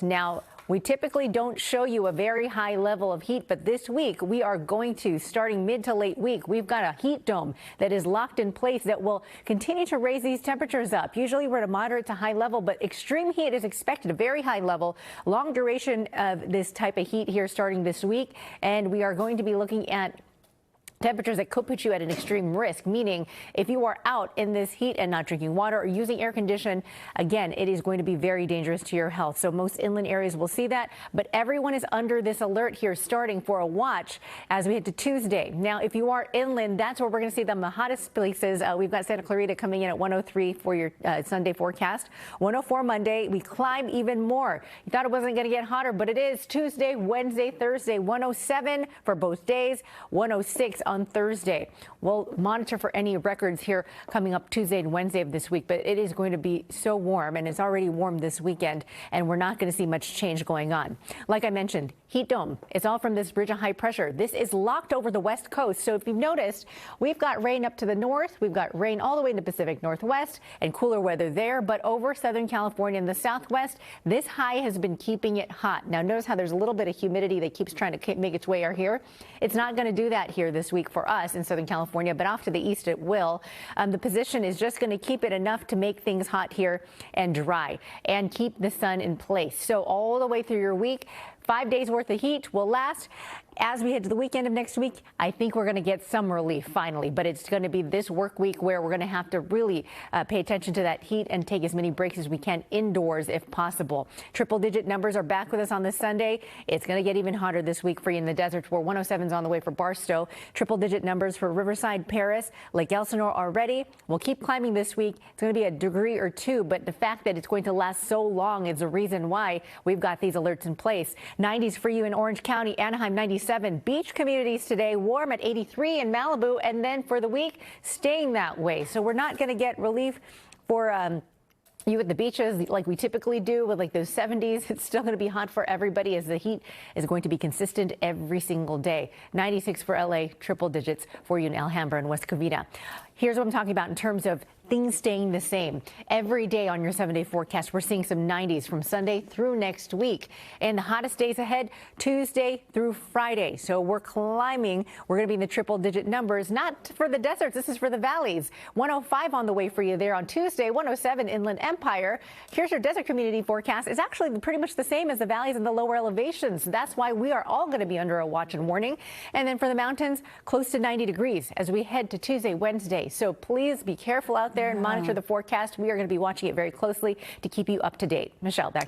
Now, we typically don't show you a very high level of heat, but this week we are going to, starting mid to late week, we've got a heat dome that is locked in place that will continue to raise these temperatures up. Usually we're at a moderate to high level, but extreme heat is expected, a very high level, long duration of this type of heat here starting this week. And we are going to be looking at temperatures that could put you at an extreme risk, meaning if you are out in this heat and not drinking water or using air condition, again, it is going to be very dangerous to your health. So most inland areas will see that, but everyone is under this alert here starting for a watch as we head to Tuesday. Now, if you are inland, that's where we're going to see them the hottest places. We've got Santa Clarita coming in at 103 for your Sunday forecast. 104 Monday. We climb even more. You thought it wasn't going to get hotter, but it is. Tuesday, Wednesday, Thursday, 107 for both days, 106 on Thursday. We'll monitor for any records here coming up Tuesday and Wednesday of this week, but it is going to be so warm, and it's already warm this weekend, and we're not going to see much change going on. Like I mentioned, heat dome. It's all from this bridge of high pressure. This is locked over the west coast. So if you've noticed, we've got rain up to the north. We've got rain all the way in the Pacific Northwest and cooler weather there. But over Southern California and the Southwest, this high has been keeping it hot. Now, notice how there's a little bit of humidity that keeps trying to make its way out here. It's not going to do that here this week for us in Southern California, but off to the east it will. The position is just going to keep it enough to make things hot here and dry and keep the sun in place. So all the way through your week, 5 days worth of heat will last. As we head to the weekend of next week, I think we're going to get some relief finally, but it's going to be this work week where we're going to have to really pay attention to that heat and take as many breaks as we can indoors if possible. Triple digit numbers are back with us on this Sunday. It's going to get even hotter this week for you in the desert, where 107 is on the way for Barstow. Triple digit numbers for Riverside, Paris, Lake Elsinore already. We'll keep climbing this week. It's going to be a degree or two, but the fact that it's going to last so long is the reason why we've got these alerts in place. 90s for you in Orange County, Anaheim 97. Beach communities today, warm at 83 in Malibu, and then for the week, staying that way. So we're not going to get relief for you at the beaches like we typically do with like those 70s. It's still going to be hot for everybody as the heat is going to be consistent every single day. 96 for LA, triple digits for you in Alhambra and West Covina. Here's what I'm talking about in terms of things staying the same. Every day on your 7-day forecast, we're seeing some 90s from Sunday through next week. And the hottest days ahead, Tuesday through Friday. So we're climbing. We're going to be in the triple digit numbers, not for the deserts. This is for the valleys. 105 on the way for you there on Tuesday, 107 Inland Empire. Here's your desert community forecast. It's actually pretty much the same as the valleys and the lower elevations. That's why we are all going to be under a watch and warning. And then for the mountains, close to 90 degrees as we head to Tuesday, Wednesday. So please be careful out there and monitor the forecast. We are going to be watching it very closely to keep you up to date. Michelle, back